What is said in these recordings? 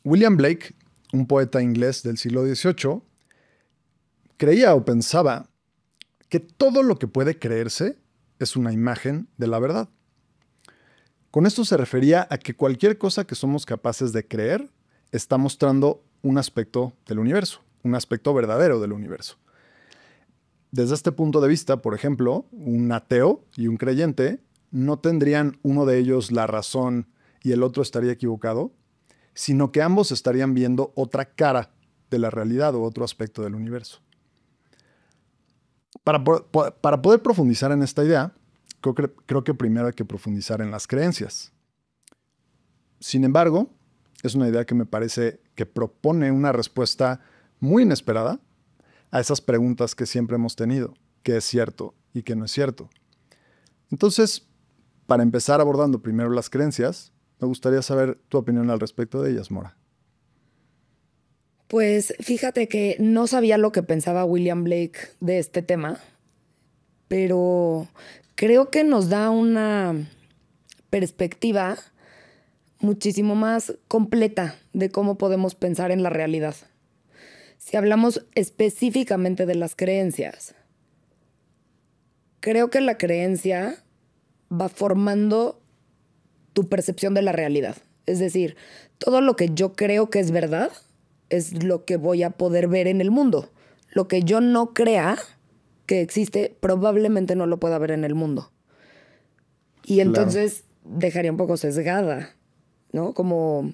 William Blake, un poeta inglés del siglo XVIII, creía o pensaba que todo lo que puede creerse es una imagen de la verdad. Con esto se refería a que cualquier cosa que somos capaces de creer está mostrando un aspecto del universo, un aspecto verdadero del universo. Desde este punto de vista, por ejemplo, un ateo y un creyente no tendrían uno de ellos la razón y el otro estaría equivocado, sino que ambos estarían viendo otra cara de la realidad o otro aspecto del universo. Para poder profundizar en esta idea, creo que primero hay que profundizar en las creencias. Sin embargo, es una idea que me parece que propone una respuesta muy inesperada a esas preguntas que siempre hemos tenido, qué es cierto y qué no es cierto. Entonces, para empezar abordando primero las creencias, me gustaría saber tu opinión al respecto de ellas, Mora. Pues fíjate que no sabía lo que pensaba William Blake de este tema, pero creo que nos da una perspectiva muchísimo más completa de cómo podemos pensar en la realidad. Si hablamos específicamente de las creencias, creo que la creencia va formando tu percepción de la realidad. Es decir, todo lo que yo creo que es verdad es lo que voy a poder ver en el mundo. Lo que yo no crea que existe, probablemente no lo pueda ver en el mundo. Y Claro. entonces dejaría un poco sesgada, ¿no? Como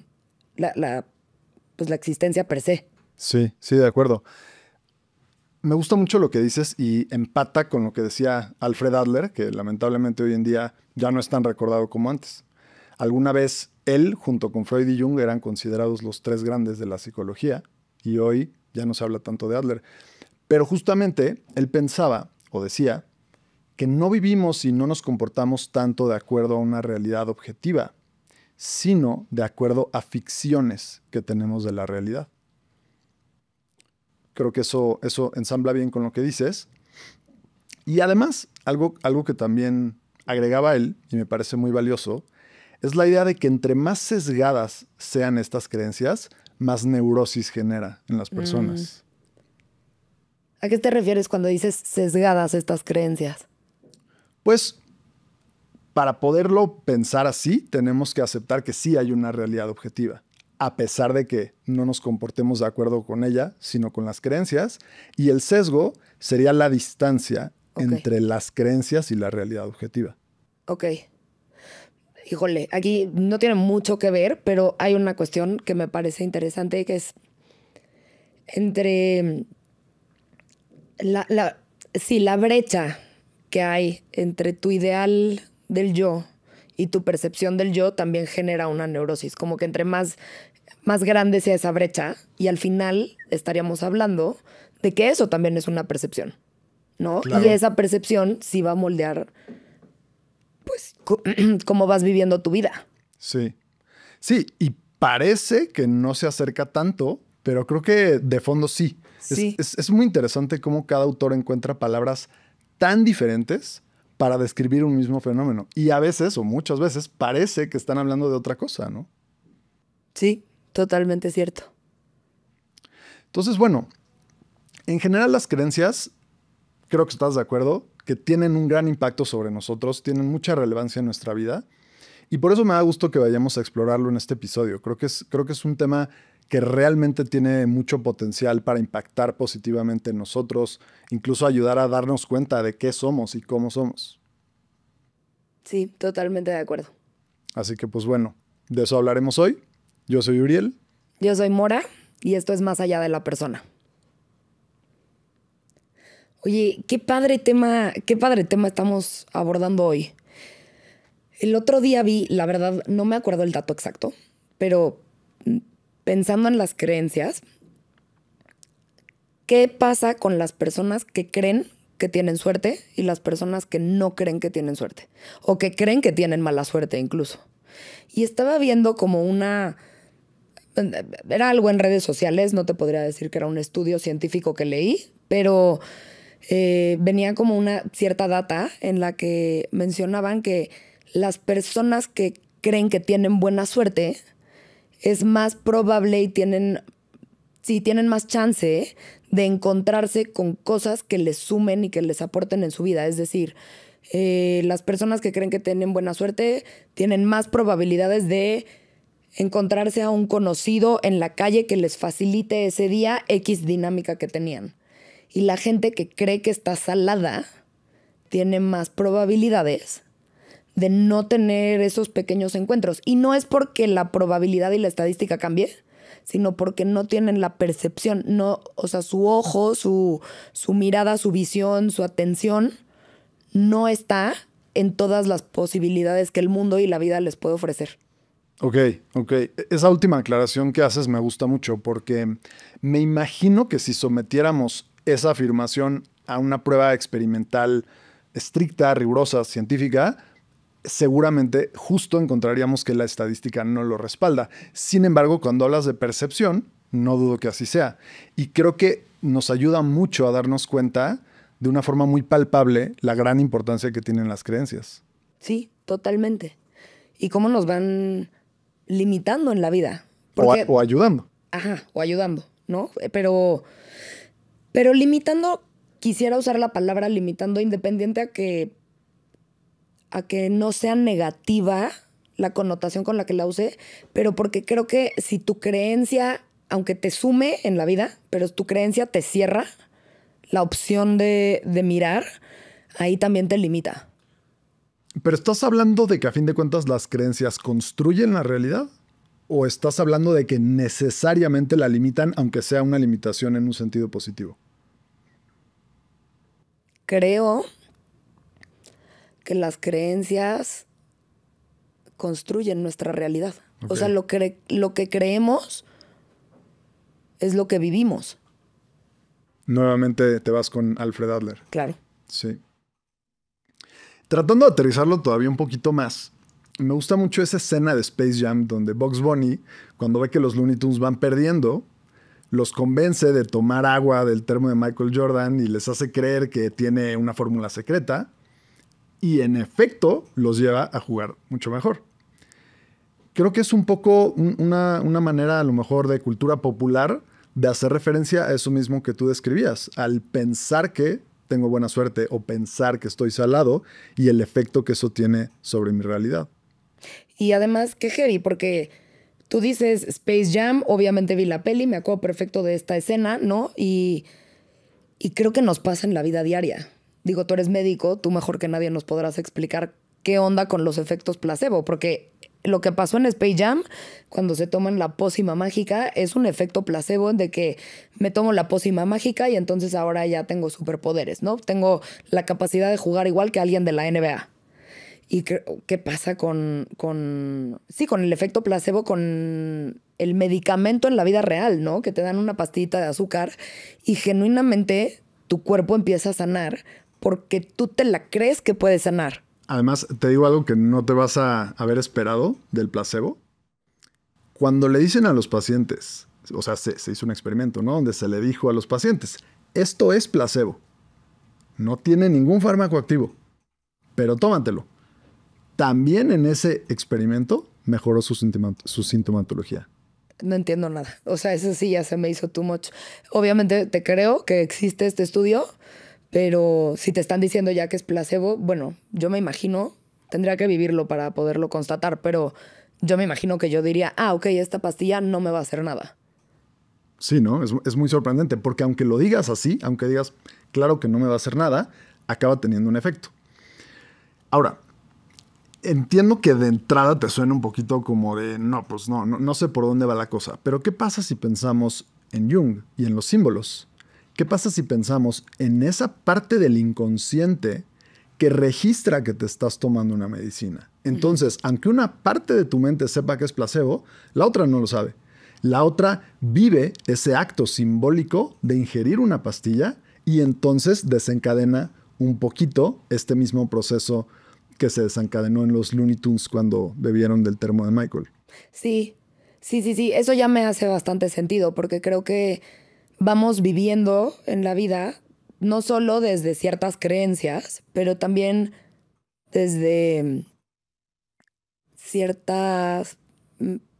pues la existencia per se. Sí, sí, de acuerdo. Me gusta mucho lo que dices y empata con lo que decía Alfred Adler, que lamentablemente hoy en día ya no es tan recordado como antes. Alguna vez él, junto con Freud y Jung, eran considerados los tres grandes de la psicología y hoy ya no se habla tanto de Adler. Pero justamente él pensaba o decía que no vivimos y no nos comportamos tanto de acuerdo a una realidad objetiva, sino de acuerdo a ficciones que tenemos de la realidad. Creo que eso ensambla bien con lo que dices. Y además, algo que también agregaba él, y me parece muy valioso, es la idea de que entre más sesgadas sean estas creencias, más neurosis genera en las Mm. personas. ¿A qué te refieres cuando dices sesgadas estas creencias? Pues para poderlo pensar así, tenemos que aceptar que sí hay una realidad objetiva, a pesar de que no nos comportemos de acuerdo con ella, sino con las creencias, y el sesgo sería la distancia Ok, entre las creencias y la realidad objetiva. ok. Híjole, aquí no tiene mucho que ver, pero hay una cuestión que me parece interesante que es entre sí, la brecha que hay entre tu ideal del yo y tu percepción del yo también genera una neurosis. Como que entre más grande sea esa brecha y al final estaríamos hablando de que eso también es una percepción, ¿no? Y Claro. esa percepción sí va a moldear cómo vas viviendo tu vida. Sí. Sí, y parece que no se acerca tanto, pero creo que de fondo sí. Sí, Es muy interesante cómo cada autor encuentra palabras tan diferentes para describir un mismo fenómeno. Y a veces, o muchas veces, parece que están hablando de otra cosa, ¿no? sí, totalmente cierto. Entonces, bueno, en general las creencias, creo que estás de acuerdo, que tienen un gran impacto sobre nosotros, tienen mucha relevancia en nuestra vida. Y por eso me da gusto que vayamos a explorarlo en este episodio. Creo que es un tema que realmente tiene mucho potencial para impactar positivamente en nosotros, incluso ayudar a darnos cuenta de qué somos y cómo somos. Sí, totalmente de acuerdo. Así que pues bueno, de eso hablaremos hoy. Yo soy Uriel. Yo soy Mora y esto es Más allá de la persona. Oye, qué padre tema estamos abordando hoy. El otro día vi, la verdad, no me acuerdo el dato exacto, pero pensando en las creencias, ¿qué pasa con las personas que creen que tienen suerte y las personas que no creen que tienen suerte? O que creen que tienen mala suerte incluso. Y estaba viendo como era algo en redes sociales, no te podría decir que era un estudio científico que leí, pero venía como una cierta data en la que mencionaban que las personas que creen que tienen buena suerte es más probable y tienen más chance de encontrarse con cosas que les sumen y que les aporten en su vida. Es decir, las personas que creen que tienen buena suerte tienen más probabilidades de encontrarse a un conocido en la calle que les facilite ese día X dinámica que tenían. Y la gente que cree que está salada tiene más probabilidades de no tener esos pequeños encuentros. Y no es porque la probabilidad y la estadística cambie, sino porque no tienen la percepción, no, o sea, su ojo, su mirada, su visión, su atención no está en todas las posibilidades que el mundo y la vida les puede ofrecer. Ok. Esa última aclaración que haces me gusta mucho porque me imagino que si sometiéramos esa afirmación a una prueba experimental estricta, rigurosa, científica, seguramente justo encontraríamos que la estadística no lo respalda. Sin embargo, cuando hablas de percepción, no dudo que así sea. Y creo que nos ayuda mucho a darnos cuenta de una forma muy palpable la gran importancia que tienen las creencias. Sí, totalmente. Y cómo nos van limitando en la vida. O, Porque, o ayudando. ajá, o ayudando, ¿no? Pero limitando, quisiera usar la palabra limitando independiente a que no sea negativa la connotación con la que la use, pero porque creo que si tu creencia, aunque te sume en la vida, pero tu creencia te cierra la opción de mirar, ahí también te limita. Pero ¿estás hablando de que a fin de cuentas las creencias construyen la realidad? ¿O estás hablando de que necesariamente la limitan, aunque sea una limitación en un sentido positivo? Creo que las creencias construyen nuestra realidad. Ok. O sea, lo que creemos es lo que vivimos. Nuevamente te vas con Alfred Adler. Claro. Sí. Tratando de aterrizarlo todavía un poquito más, me gusta mucho esa escena de Space Jam donde Bugs Bunny, cuando ve que los Looney Tunes van perdiendo, los convence de tomar agua del termo de Michael Jordan y les hace creer que tiene una fórmula secreta y en efecto los lleva a jugar mucho mejor. Creo que es un poco una manera a lo mejor de cultura popular de hacer referencia a eso mismo que tú describías, al pensar que tengo buena suerte o pensar que estoy salado y el efecto que eso tiene sobre mi realidad. Y además, qué heavy, porque tú dices Space Jam, obviamente vi la peli, me acuerdo perfecto de esta escena, ¿no? Y creo que nos pasa en la vida diaria. Digo, tú eres médico, tú mejor que nadie nos podrás explicar qué onda con los efectos placebo, porque lo que pasó en Space Jam, cuando se toman la pócima mágica, es un efecto placebo de que me tomo la pócima mágica y entonces ahora ya tengo superpoderes, ¿no? Tengo la capacidad de jugar igual que alguien de la NBA. ¿Y qué pasa con el efecto placebo, con el medicamento en la vida real, ¿no? Que te dan una pastillita de azúcar y genuinamente tu cuerpo empieza a sanar porque tú te la crees que puedes sanar. Además, te digo algo que no te vas a haber esperado del placebo. Cuando le dicen a los pacientes, o sea, se hizo un experimento, ¿no? Donde se le dijo a los pacientes, esto es placebo. No tiene ningún fármaco activo, pero tómatelo. También en ese experimento mejoró su sintomatología. No entiendo nada. O sea, eso sí ya se me hizo too much. Obviamente te creo que existe este estudio, pero si te están diciendo ya que es placebo, bueno, yo me imagino, tendría que vivirlo para poderlo constatar, pero yo me imagino que yo diría, ok, esta pastilla no me va a hacer nada. Sí, ¿no? Es muy sorprendente, porque aunque lo digas así, aunque digas, claro que no me va a hacer nada, acaba teniendo un efecto. Ahora, entiendo que de entrada te suena un poquito como de, no, pues no sé por dónde va la cosa, pero ¿qué pasa si pensamos en Jung y en los símbolos? ¿Qué pasa si pensamos en esa parte del inconsciente que registra que te estás tomando una medicina? Entonces, aunque una parte de tu mente sepa que es placebo, la otra no lo sabe. La otra vive ese acto simbólico de ingerir una pastilla y entonces desencadena un poquito este mismo proceso que se desencadenó en los Looney Tunes cuando bebieron del termo de Michael. Sí, sí. Eso ya me hace bastante sentido porque creo que vamos viviendo en la vida no solo desde ciertas creencias, pero también desde ciertas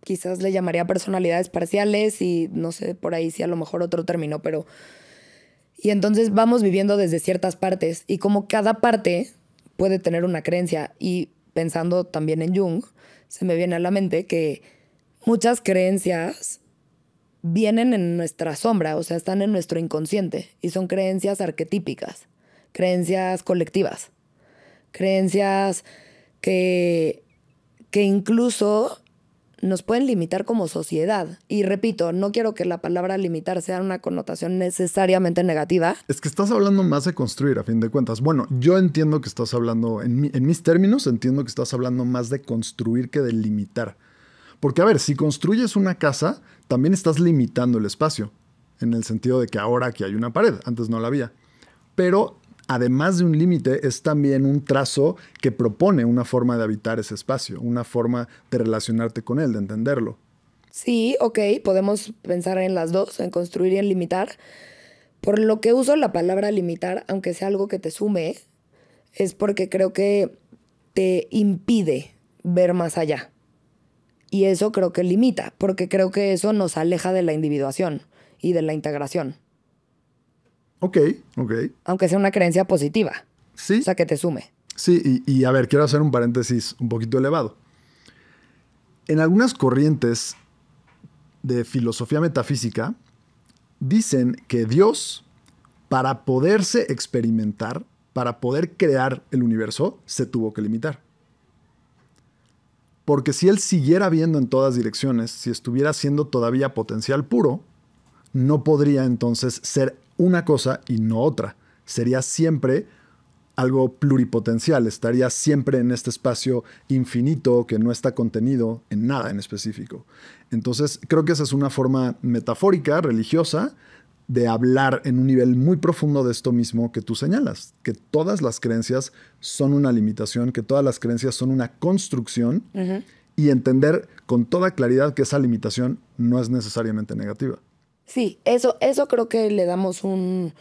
quizás le llamaría personalidades parciales y no sé por ahí si a lo mejor otro término, pero... Y entonces vamos viviendo desde ciertas partes y como cada parte puede tener una creencia y pensando también en Jung, se me viene a la mente que muchas creencias vienen en nuestra sombra, o sea, están en nuestro inconsciente y son creencias arquetípicas, creencias colectivas, creencias que incluso nos pueden limitar como sociedad. Y repito, no quiero que la palabra limitar sea una connotación necesariamente negativa. Es que estás hablando más de construir, a fin de cuentas. Bueno, yo entiendo que estás hablando, en mis términos, entiendo que estás hablando más de construir que de limitar. Porque, a ver, si construyes una casa, también estás limitando el espacio, en el sentido de que ahora aquí hay una pared, antes no la había. Pero además de un límite, es también un trazo que propone una forma de habitar ese espacio, una forma de relacionarte con él, de entenderlo. Sí, ok, podemos pensar en las dos, en construir y en limitar. Por lo que uso la palabra limitar, aunque sea algo que te sume, es porque creo que te impide ver más allá. Y eso creo que limita, porque creo que eso nos aleja de la individuación y de la integración. Ok, ok. Aunque sea una creencia positiva. Sí. O sea, que te sume. Sí, y a ver, quiero hacer un paréntesis un poquito elevado. En algunas corrientes de filosofía metafísica, dicen que Dios, para poderse experimentar, para poder crear el universo, se tuvo que limitar. Porque si él siguiera viendo en todas direcciones, si estuviera siendo todavía potencial puro, no podría entonces ser una cosa y no otra. Sería siempre algo pluripotencial, estaría siempre en este espacio infinito que no está contenido en nada en específico. Entonces, creo que esa es una forma metafórica, religiosa, de hablar en un nivel muy profundo de esto mismo que tú señalas, que todas las creencias son una limitación, que todas las creencias son una construcción, y entender con toda claridad que esa limitación no es necesariamente negativa. Sí, eso creo que le damos un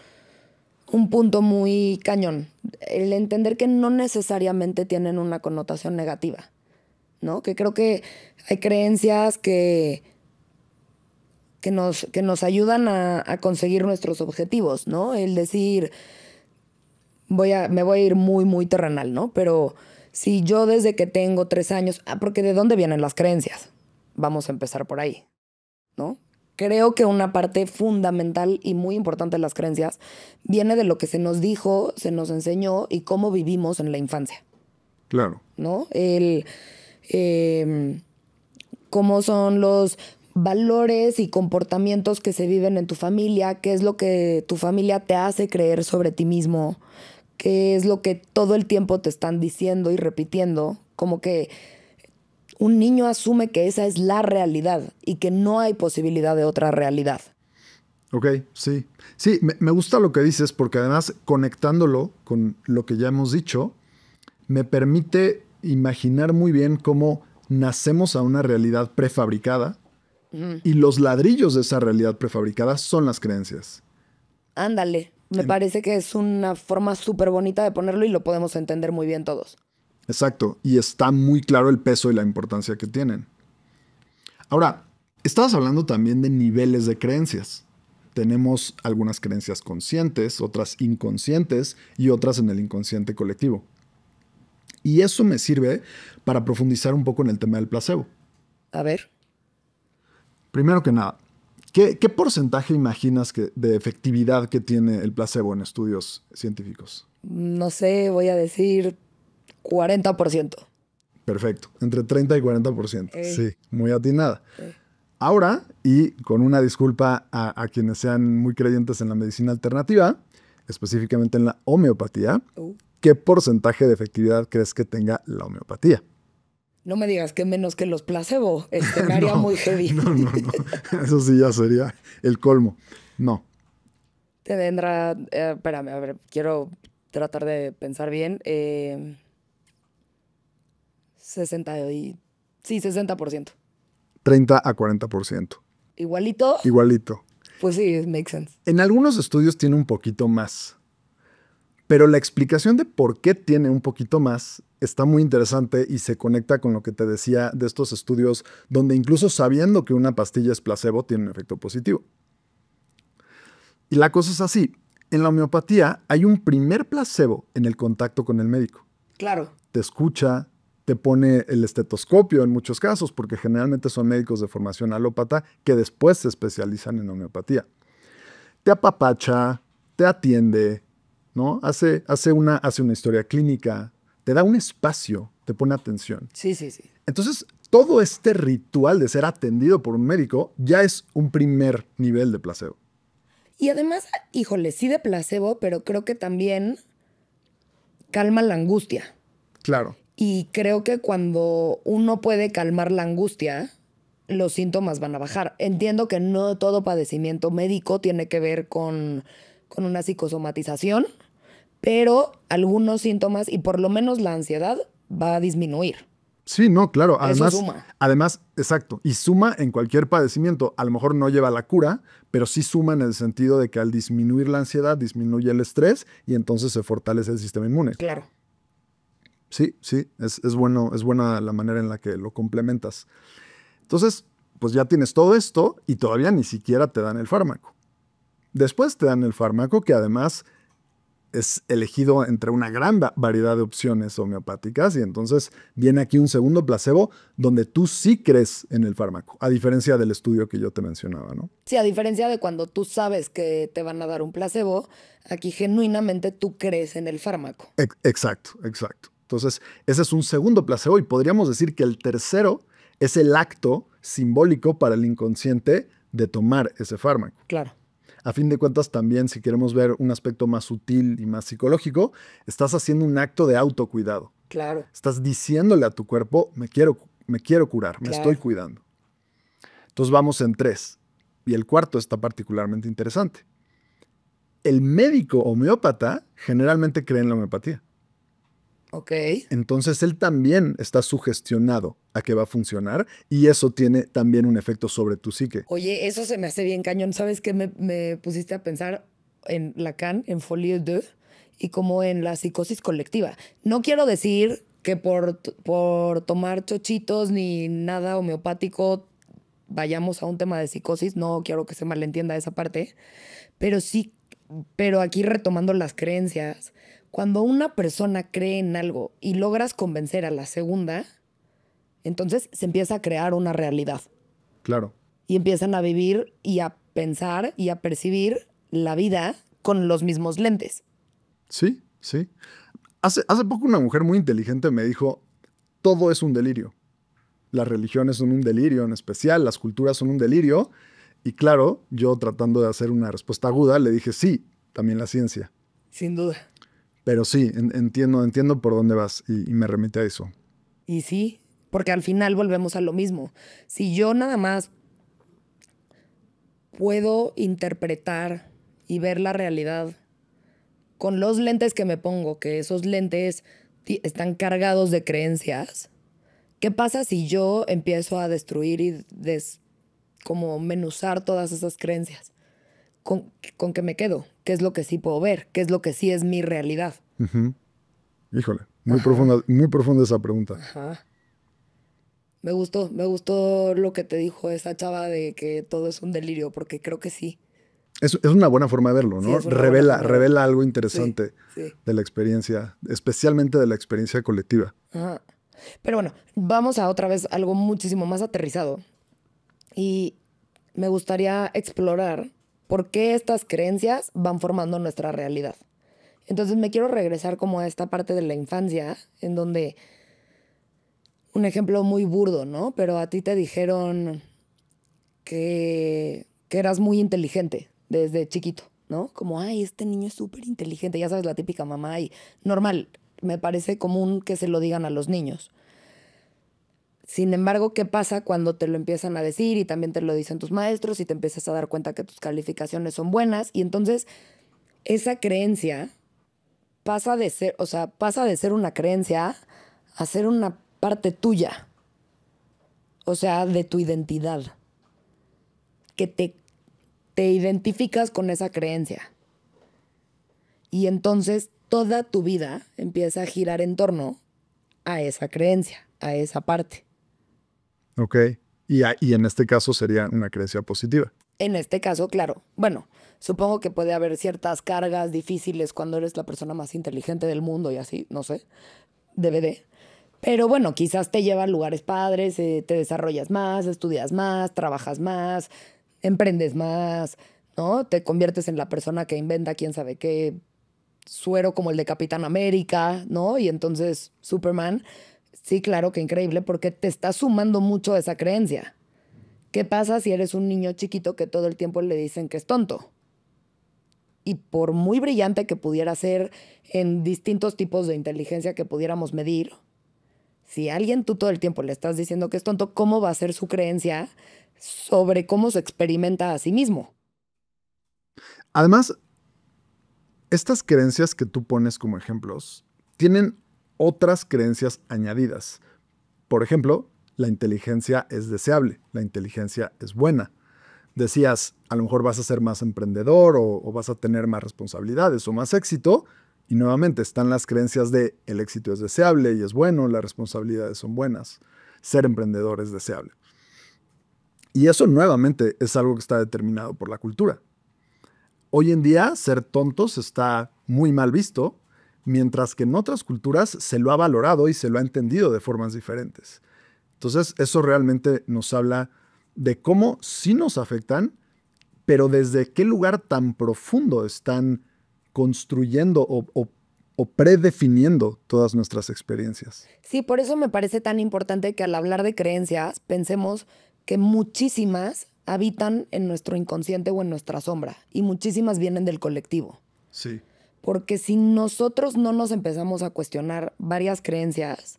punto muy cañón. El entender que no necesariamente tienen una connotación negativa, ¿no? Que creo que hay creencias que nos ayudan a conseguir nuestros objetivos, ¿no? El decir, me voy a ir muy, muy terrenal, ¿no? Pero si yo desde que tengo 3 años, porque ¿de dónde vienen las creencias? Vamos a empezar por ahí, ¿no? Creo que una parte fundamental y muy importante de las creencias viene de lo que se nos dijo, se nos enseñó y cómo vivimos en la infancia. Claro. ¿No? Cómo son los valores y comportamientos que se viven en tu familia, qué es lo que tu familia te hace creer sobre ti mismo, qué es lo que todo el tiempo te están diciendo y repitiendo, como que un niño asume que esa es la realidad y que no hay posibilidad de otra realidad. Ok, sí. Sí, me gusta lo que dices porque además conectándolo con lo que ya hemos dicho, me permite imaginar muy bien cómo nacemos a una realidad prefabricada y los ladrillos de esa realidad prefabricada son las creencias. Ándale, me parece que es una forma súper bonita de ponerlo y lo podemos entender muy bien todos. Exacto, y está muy claro el peso y la importancia que tienen. Ahora, estabas hablando también de niveles de creencias. Tenemos algunas creencias conscientes, otras inconscientes y otras en el inconsciente colectivo. Y eso me sirve para profundizar un poco en el tema del placebo. A ver. Primero que nada, ¿qué porcentaje imaginas de efectividad que tiene el placebo en estudios científicos? No sé, voy a decir 40%. Perfecto, entre 30 y 40%. Sí, muy atinada. Ahora, y con una disculpa a quienes sean muy creyentes en la medicina alternativa, específicamente en la homeopatía, ¿qué porcentaje de efectividad crees que tenga la homeopatía? No me digas que menos que los placebo. Me haría muy heavy. No. Eso sí ya sería el colmo. No. Tendrá, espérame, a ver, quiero tratar de pensar bien. 60%. 30 a 40%. ¿Igualito? Igualito. Pues sí, makes sense. En algunos estudios tiene un poquito más. Pero la explicación de por qué tiene un poquito más está muy interesante y se conecta con lo que te decía de estos estudios donde incluso sabiendo que una pastilla es placebo tiene un efecto positivo. Y la cosa es así. En la homeopatía hay un primer placebo en el contacto con el médico. Claro. Te escucha, te pone el estetoscopio en muchos casos, porque generalmente son médicos de formación alópata que después se especializan en homeopatía. Te apapacha, te atiende, ¿no? Hace una historia clínica, te da un espacio, te pone atención. Sí, sí, sí. Entonces, todo este ritual de ser atendido por un médico ya es un primer nivel de placebo. Y además, híjole, sí de placebo, pero creo que también calma la angustia. Claro. Y creo que cuando uno puede calmar la angustia, los síntomas van a bajar. Entiendo que no todo padecimiento médico tiene que ver con una psicosomatización, pero algunos síntomas, y por lo menos la ansiedad, va a disminuir. Sí, no, claro. Eso suma. Además, exacto. Y suma en cualquier padecimiento. A lo mejor no lleva a la cura, pero sí suma en el sentido de que al disminuir la ansiedad, disminuye el estrés y entonces se fortalece el sistema inmune. Claro. Sí, sí, es buena la manera en la que lo complementas. Entonces, pues ya tienes todo esto y todavía ni siquiera te dan el fármaco. Después te dan el fármaco que además es elegido entre una gran variedad de opciones homeopáticas y entonces viene aquí un segundo placebo donde tú sí crees en el fármaco, a diferencia del estudio que yo te mencionaba, ¿no? Sí, a diferencia de cuando tú sabes que te van a dar un placebo, aquí genuinamente tú crees en el fármaco. Exacto, exacto. Entonces, ese es un segundo placebo y podríamos decir que el tercero es el acto simbólico para el inconsciente de tomar ese fármaco. Claro. A fin de cuentas, también, si queremos ver un aspecto más sutil y más psicológico, estás haciendo un acto de autocuidado. Claro. Estás diciéndole a tu cuerpo, me quiero curar, me estoy cuidando. Entonces vamos en 3. Y el cuarto está particularmente interesante. El médico homeópata generalmente cree en la homeopatía. Ok. Entonces él también está sugestionado a que va a funcionar y eso tiene también un efecto sobre tu psique. Oye, eso se me hace bien cañón. ¿Sabes qué? Me pusiste a pensar en Lacan, en Folie 2 y como en la psicosis colectiva. No quiero decir que por tomar chochitos ni nada homeopático vayamos a un tema de psicosis. No quiero que se malentienda esa parte. Pero sí, pero aquí retomando las creencias, cuando una persona cree en algo y logras convencer a la segunda, entonces se empieza a crear una realidad. Claro. Y empiezan a vivir y a pensar y a percibir la vida con los mismos lentes. Sí, sí. Hace poco una mujer muy inteligente me dijo, todo es un delirio. Las religiones son un delirio en especial, las culturas son un delirio. Y claro, yo tratando de hacer una respuesta aguda, le dije, sí, también la ciencia. Sin duda. Pero sí, entiendo por dónde vas y me remite a eso. Y sí, porque al final volvemos a lo mismo. Si yo nada más puedo interpretar y ver la realidad con los lentes que me pongo, que esos lentes están cargados de creencias, ¿qué pasa si yo empiezo a destruir y como menuzar todas esas creencias? ¿Con qué me quedo? ¿Qué es lo que sí puedo ver? ¿Qué es lo que sí es mi realidad? Híjole, muy profunda esa pregunta. Ajá. Me gustó lo que te dijo esa chava de que todo es un delirio, porque creo que sí. Es una buena forma de verlo, ¿no? Sí, Revela algo interesante sí. de la experiencia, especialmente de la experiencia colectiva. Ajá. Pero bueno, vamos a otra vez algo muchísimo más aterrizado. Y me gustaría explorar por qué estas creencias van formando nuestra realidad. Entonces me quiero regresar como a esta parte de la infancia, en donde, un ejemplo muy burdo, ¿no? Pero a ti te dijeron que eras muy inteligente desde chiquito, ¿no? Como, ay, este niño es súper inteligente, ya sabes, la típica mamá y normal, me parece común que se lo digan a los niños. Sin embargo, ¿qué pasa cuando te lo empiezan a decir y también te lo dicen tus maestros y te empiezas a dar cuenta que tus calificaciones son buenas? Y entonces esa creencia pasa de ser una creencia a ser una parte tuya, o sea, de tu identidad, que te identificas con esa creencia. Y entonces toda tu vida empieza a girar en torno a esa creencia, a esa parte. Ok. Y en este caso sería una creencia positiva. En este caso, claro, bueno, supongo que puede haber ciertas cargas difíciles cuando eres la persona más inteligente del mundo y así, no sé, debe de. Pero bueno, quizás te lleva a lugares padres, te desarrollas más, estudias más, trabajas más, emprendes más, ¿no? Te conviertes en la persona que inventa quién sabe qué suero como el de Capitán América, ¿no? Y entonces Superman, sí, claro que increíble porque te está sumando mucho esa creencia. ¿Qué pasa si eres un niño chiquito que todo el tiempo le dicen que es tonto? Y por muy brillante que pudiera ser en distintos tipos de inteligencia que pudiéramos medir, si a alguien tú todo el tiempo le estás diciendo que es tonto, ¿cómo va a ser su creencia sobre cómo se experimenta a sí mismo? Además, estas creencias que tú pones como ejemplos tienen otras creencias añadidas. Por ejemplo, la inteligencia es deseable, la inteligencia es buena. Decías, a lo mejor vas a ser más emprendedor o vas a tener más responsabilidades o más éxito. Y nuevamente están las creencias de el éxito es deseable y es bueno, las responsabilidades son buenas, ser emprendedor es deseable. Y eso nuevamente es algo que está determinado por la cultura. Hoy en día ser tontos está muy mal visto, mientras que en otras culturas se lo ha valorado y se lo ha entendido de formas diferentes. Entonces eso realmente nos habla de cómo sí nos afectan, pero desde qué lugar tan profundo están construyendo o predefiniendo todas nuestras experiencias. Sí, por eso me parece tan importante que al hablar de creencias pensemos que muchísimas habitan en nuestro inconsciente o en nuestra sombra y muchísimas vienen del colectivo. Sí. Porque si nosotros no nos empezamos a cuestionar varias creencias,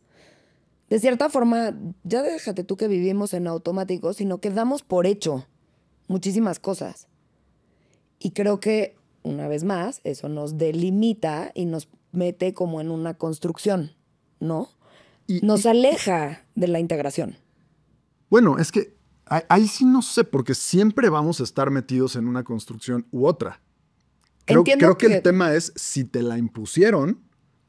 de cierta forma, ya déjate tú que vivimos en automático, sino que damos por hecho muchísimas cosas. Y creo que, una vez más, eso nos delimita y nos mete como en una construcción, ¿no? Y, Nos y, aleja de la integración. bueno, es que ahí sí no sé, porque siempre vamos a estar metidos en una construcción u otra. Entiendo Creo que el que tema es si te la impusieron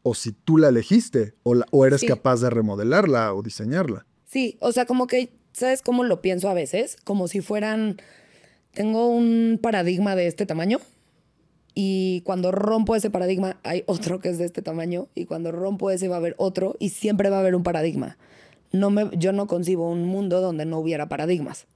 o si tú la elegiste o eres sí, capaz de remodelarla o diseñarla. sí, o sea, como que, ¿sabes cómo lo pienso a veces? Como si fueran, tengo un paradigma de este tamaño y cuando rompo ese paradigma hay otro que es de este tamaño y cuando rompo ese va a haber otro y siempre va a haber un paradigma. Yo no concibo un mundo donde no hubiera paradigmas,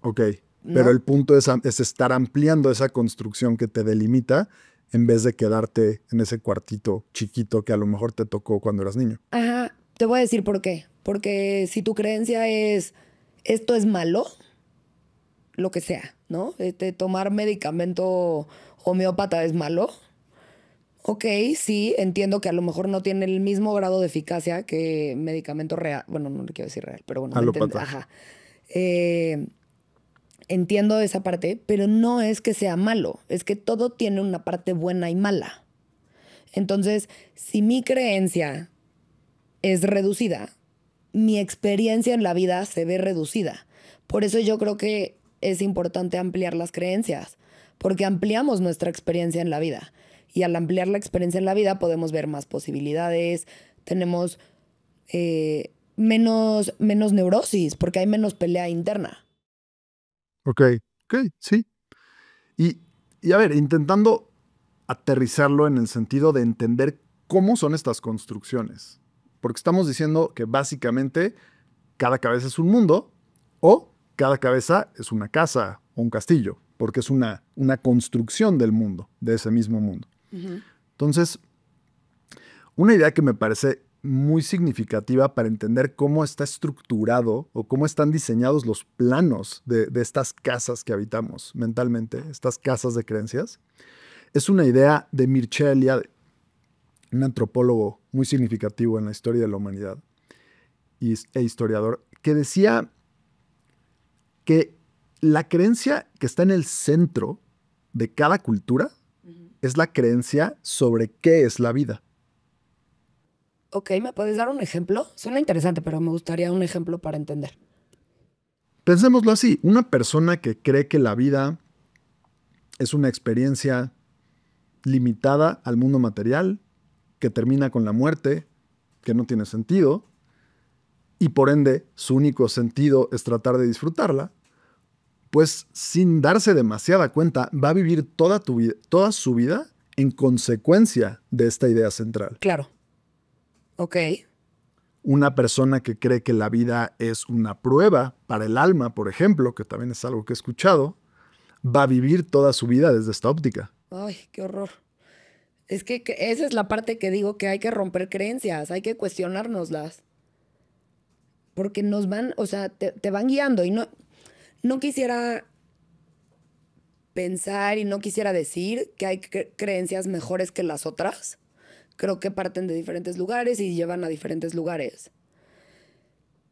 Ok, pero ¿no? el punto es estar ampliando esa construcción que te delimita en vez de quedarte en ese cuartito chiquito que a lo mejor te tocó cuando eras niño. Ajá, te voy a decir por qué. Porque si tu creencia es, esto es malo, lo que sea, ¿no? Tomar medicamento homeópata es malo. Ok, sí, entiendo que a lo mejor no tiene el mismo grado de eficacia que medicamento real. Bueno, no le quiero decir real, pero bueno, me entiendes. Alópata. Ajá. Eh, entiendo esa parte, pero no es que sea malo, es que todo tiene una parte buena y mala. Entonces, si mi creencia es reducida, mi experiencia en la vida se ve reducida. Por eso yo creo que es importante ampliar las creencias, porque ampliamos nuestra experiencia en la vida. Y al ampliar la experiencia en la vida podemos ver más posibilidades, tenemos menos neurosis, porque hay menos pelea interna. Ok, ok, sí. Y, y a ver, intentando aterrizarlo en el sentido de entender cómo son estas construcciones. Porque estamos diciendo que básicamente cada cabeza es un mundo o cada cabeza es una casa o un castillo, porque es una construcción del mundo, de ese mismo mundo. Ujú. Entonces, una idea que me parece muy significativa para entender cómo está estructurado o cómo están diseñados los planos de estas casas que habitamos mentalmente, estas casas de creencias, es una idea de Mircea Eliade, un antropólogo muy significativo en la historia de la humanidad e historiador, que decía que la creencia que está en el centro de cada cultura es la creencia sobre qué es la vida. Ok, ¿me puedes dar un ejemplo? Suena interesante, pero me gustaría un ejemplo para entender. Pensémoslo así, una persona que cree que la vida es una experiencia limitada al mundo material, que termina con la muerte, que no tiene sentido, y por ende su único sentido es tratar de disfrutarla, pues sin darse demasiada cuenta va a vivir toda su vida en consecuencia de esta idea central. Claro. Ok. Una persona que cree que la vida es una prueba para el alma, por ejemplo, que también es algo que he escuchado, va a vivir toda su vida desde esta óptica. Ay, qué horror. Es que esa es la parte que digo que hay que romper creencias, hay que cuestionárnoslas. Porque nos van, o sea, te van guiando y no quisiera pensar y no quisiera decir que hay creencias mejores que las otras. Creo que parten de diferentes lugares y llevan a diferentes lugares.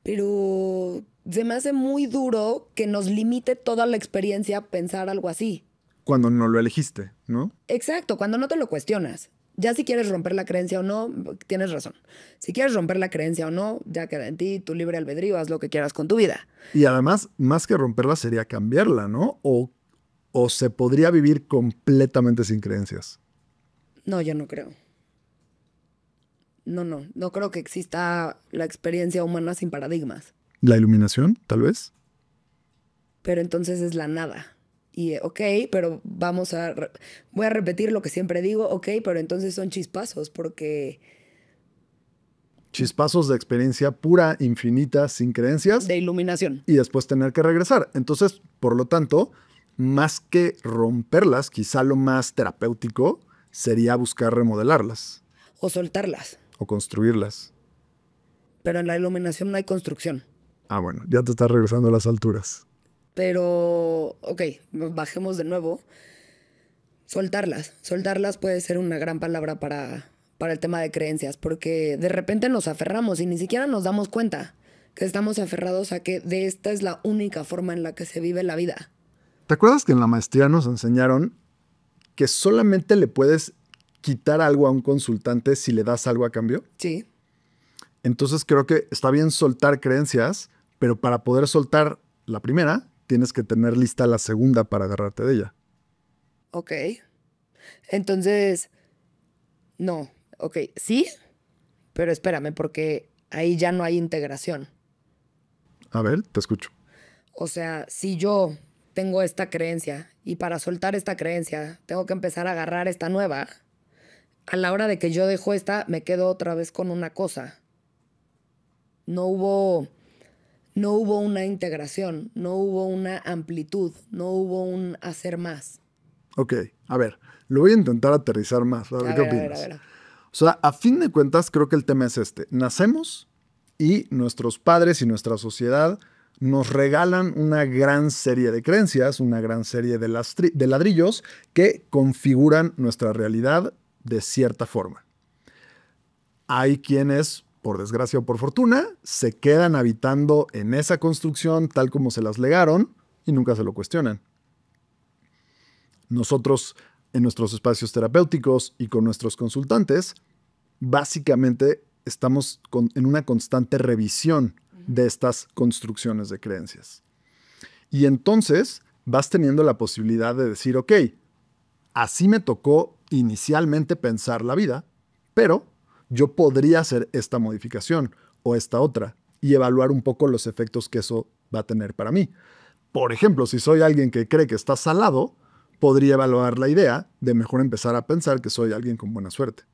Pero se me hace muy duro que nos limite toda la experiencia pensar algo así. Cuando no lo elegiste, ¿no? Exacto, cuando no te lo cuestionas. Ya si quieres romper la creencia o no, tienes razón. Si quieres romper la creencia o no, ya queda en ti, tu libre albedrío, haz lo que quieras con tu vida. Y además, más que romperla sería cambiarla, ¿no? O se podría vivir completamente sin creencias. No, yo no creo. No creo que exista la experiencia humana sin paradigmas. La iluminación, tal vez. Pero entonces es la nada. Y ok, pero voy a repetir lo que siempre digo, ok, pero entonces son chispazos, porque Chispazos de experiencia pura, infinita, sin creencias. de iluminación. Y después tener que regresar. Entonces, por lo tanto, más que romperlas, quizá lo más terapéutico sería buscar remodelarlas O soltarlas. o construirlas. Pero en la iluminación no hay construcción. Ah, bueno, ya te estás regresando a las alturas. Pero, ok, bajemos de nuevo. Soltarlas. Soltarlas puede ser una gran palabra para el tema de creencias, porque de repente nos aferramos y ni siquiera nos damos cuenta que estamos aferrados a que de esta es la única forma en la que se vive la vida. ¿Te acuerdas que en la maestría nos enseñaron que solamente le puedes quitar algo a un consultante si le das algo a cambio? Sí. Entonces creo que está bien soltar creencias, pero para poder soltar la primera, tienes que tener lista la segunda para agarrarte de ella. Ok. Entonces, no. Ok, sí, pero espérame, porque ahí ya no hay integración. A ver, te escucho. O sea, si yo tengo esta creencia y para soltar esta creencia tengo que empezar a agarrar esta nueva, a la hora de que yo dejo esta, me quedo otra vez con una cosa. No hubo una integración, no hubo una amplitud, no hubo un hacer más. Ok, a ver, lo voy a intentar aterrizar más. A ver, ¿qué opinas? A ver. O sea, a fin de cuentas, creo que el tema es este. Nacemos y nuestros padres y nuestra sociedad nos regalan una gran serie de creencias, una gran serie de ladrillos que configuran nuestra realidad de cierta forma. Hay quienes, por desgracia o por fortuna, se quedan habitando en esa construcción tal como se las legaron y nunca se lo cuestionan. Nosotros, en nuestros espacios terapéuticos y con nuestros consultantes, básicamente estamos en una constante revisión de estas construcciones de creencias. Y entonces vas teniendo la posibilidad de decir, ok, así me tocó inicialmente pensar la vida, pero yo podría hacer esta modificación o esta otra y evaluar un poco los efectos que eso va a tener para mí. Por ejemplo, si soy alguien que cree que está salado, podría evaluar la idea de mejor empezar a pensar que soy alguien con buena suerte.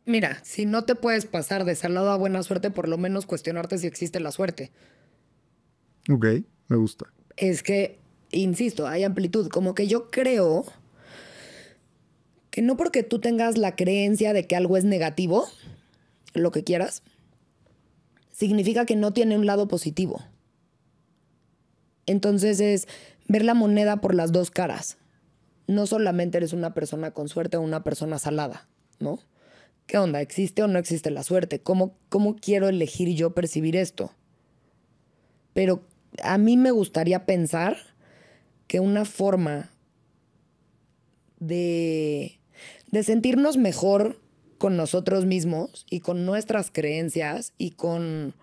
Mira, si no te puedes pasar de salado a buena suerte, por lo menos cuestionarte si existe la suerte. Ok, me gusta. Es que, insisto, hay amplitud. Como que yo creo que no porque tú tengas la creencia de que algo es negativo, lo que quieras, significa que no tiene un lado positivo. Entonces es ver la moneda por las dos caras. No solamente eres una persona con suerte o una persona salada, ¿no? ¿Qué onda? ¿Existe o no existe la suerte? ¿Cómo quiero elegir yo percibir esto? Pero a mí me gustaría pensar que una forma de sentirnos mejor con nosotros mismos y con nuestras creencias y con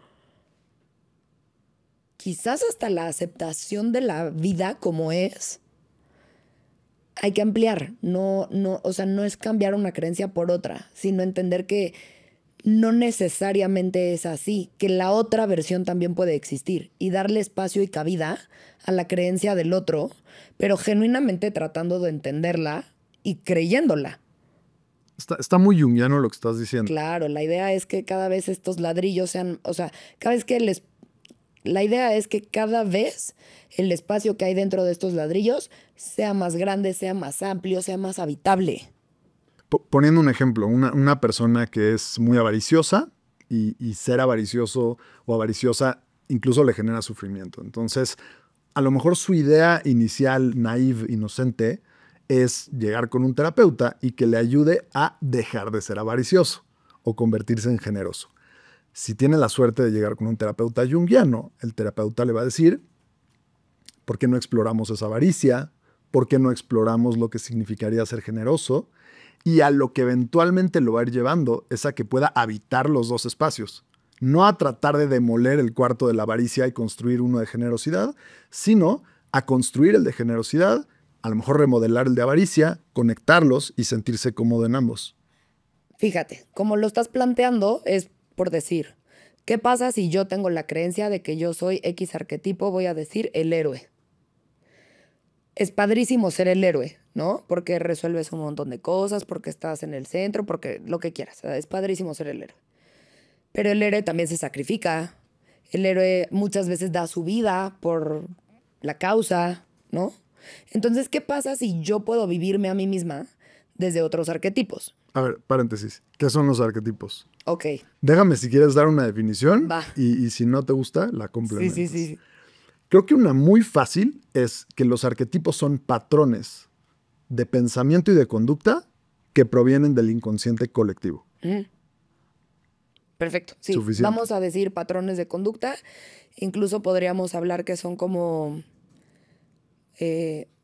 quizás hasta la aceptación de la vida como es hay que ampliar. O sea, no es cambiar una creencia por otra, sino entender que no necesariamente es así, que la otra versión también puede existir y darle espacio y cabida a la creencia del otro, pero genuinamente tratando de entenderla y creyéndola. Está muy junguiano lo que estás diciendo. Claro, la idea es que cada vez estos ladrillos sean, o sea, cada vez que la idea es que cada vez el espacio que hay dentro de estos ladrillos sea más grande, sea más amplio, sea más habitable. Poniendo un ejemplo, una persona que es muy avariciosa y ser avaricioso o avariciosa incluso le genera sufrimiento. Entonces, a lo mejor su idea inicial, naive, inocente, es llegar con un terapeuta y que le ayude a dejar de ser avaricioso o convertirse en generoso. Si tiene la suerte de llegar con un terapeuta junguiano, el terapeuta le va a decir, ¿por qué no exploramos esa avaricia? ¿Por qué no exploramos lo que significaría ser generoso? Y a lo que eventualmente lo va a ir llevando es a que pueda habitar los dos espacios. No a tratar de demoler el cuarto de la avaricia y construir uno de generosidad, sino a construir el de generosidad, a lo mejor remodelar el de avaricia, conectarlos y sentirse cómodo en ambos. Fíjate, como lo estás planteando, es por decir, ¿qué pasa si yo tengo la creencia de que yo soy X arquetipo? Voy a decir el héroe. Es padrísimo ser el héroe, ¿no? Porque resuelves un montón de cosas, porque estás en el centro, porque lo que quieras. O sea, es padrísimo ser el héroe. Pero el héroe también se sacrifica. El héroe muchas veces da su vida por la causa, ¿no? Entonces, ¿qué pasa si yo puedo vivirme a mí misma desde otros arquetipos? A ver, paréntesis. ¿Qué son los arquetipos? Ok. Déjame si quieres dar una definición Va. y si no te gusta, la complementas. Sí. Creo que una muy fácil es que los arquetipos son patrones de pensamiento y de conducta que provienen del inconsciente colectivo. Perfecto. Sí, Suficiente. vamos a decir patrones de conducta. Incluso podríamos hablar que son como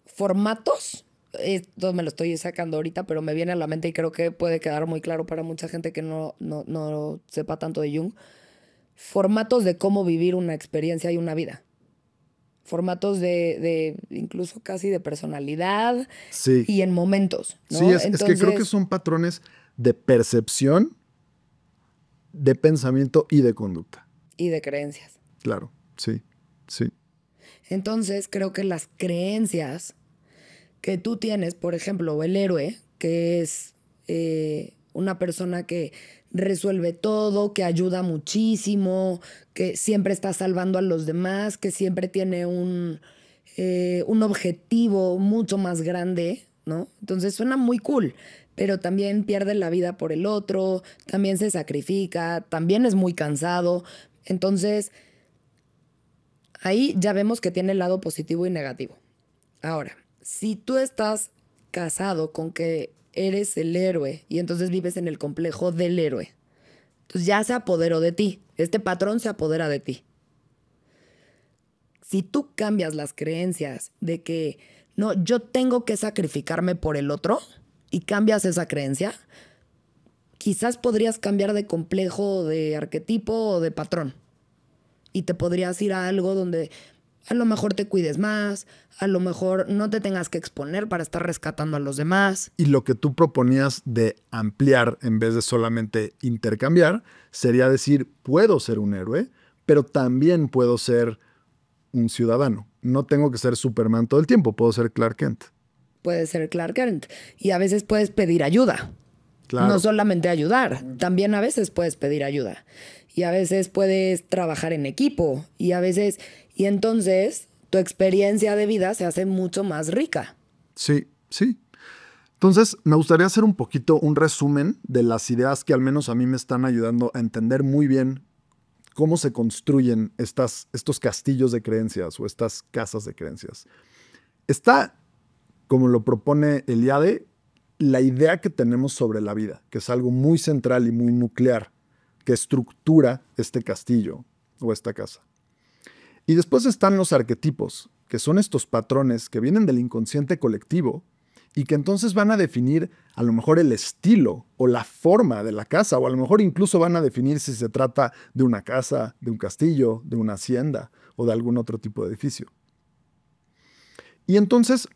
formatos. Esto me lo estoy sacando ahorita, pero me viene a la mente y creo que puede quedar muy claro para mucha gente que no sepa tanto de Jung. Formatos de cómo vivir una experiencia y una vida. Formatos de incluso casi de personalidad Sí. y en momentos, ¿no? Sí, es que creo que son patrones de percepción, de pensamiento y de conducta. Y de creencias. Claro, sí. Entonces, creo que las creencias que tú tienes, por ejemplo, el héroe, que es una persona que resuelve todo, que ayuda muchísimo, que siempre está salvando a los demás, que siempre tiene un objetivo mucho más grande, ¿no? Entonces suena muy cool, pero también pierde la vida por el otro, también se sacrifica, también es muy cansado. Entonces, ahí ya vemos que tiene el lado positivo y negativo. Ahora, si tú estás casado con que eres el héroe y entonces vives en el complejo del héroe, entonces ya se apoderó de ti. Este patrón se apodera de ti. Si tú cambias las creencias de que no, yo tengo que sacrificarme por el otro y cambias esa creencia, quizás podrías cambiar de complejo, de arquetipo o de patrón. Y te podrías ir a algo donde a lo mejor te cuides más, a lo mejor no te tengas que exponer para estar rescatando a los demás. Y lo que tú proponías de ampliar en vez de solamente intercambiar sería decir, puedo ser un héroe, pero también puedo ser un ciudadano. No tengo que ser Superman todo el tiempo, puedo ser Clark Kent. Puedes ser Clark Kent. Y a veces puedes pedir ayuda. Claro. No solamente ayudar, también a veces puedes pedir ayuda. Y a veces puedes trabajar en equipo. Y entonces tu experiencia de vida se hace mucho más rica. Sí. Entonces, me gustaría hacer un poquito un resumen de las ideas que al menos a mí me están ayudando a entender muy bien cómo se construyen estos castillos de creencias o estas casas de creencias. Está, como lo propone Eliade, la idea que tenemos sobre la vida, que es algo muy central y muy nuclear, que estructura este castillo o esta casa. Y después están los arquetipos, que son estos patrones que vienen del inconsciente colectivo y que entonces van a definir a lo mejor el estilo o la forma de la casa, o a lo mejor incluso van a definir si se trata de una casa, de un castillo, de una hacienda o de algún otro tipo de edificio. Y entonces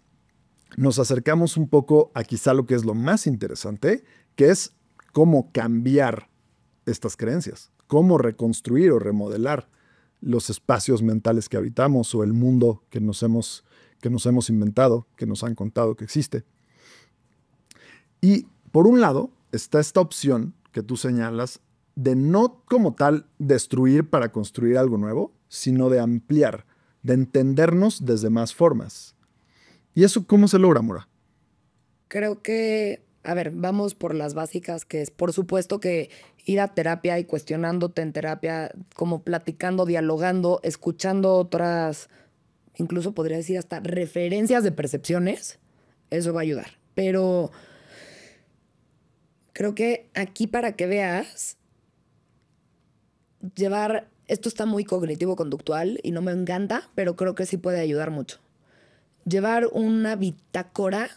nos acercamos un poco a quizá lo que es lo más interesante, que es cómo cambiar estas creencias, cómo reconstruir o remodelar los espacios mentales que habitamos o el mundo que nos hemos inventado, que nos han contado que existe. Y por un lado está esta opción que tú señalas de no como tal destruir para construir algo nuevo, sino de ampliar, de entendernos desde más formas. ¿Y eso cómo se logra, Mora? Creo que, a ver, vamos por las básicas, que es por supuesto que ir a terapia y cuestionándote en terapia, como platicando, dialogando, escuchando otras, incluso podría decir hasta referencias de percepciones, eso va a ayudar. Pero creo que aquí para que veas, llevar, esto está muy cognitivo-conductual y no me encanta, pero creo que sí puede ayudar mucho. Llevar una bitácora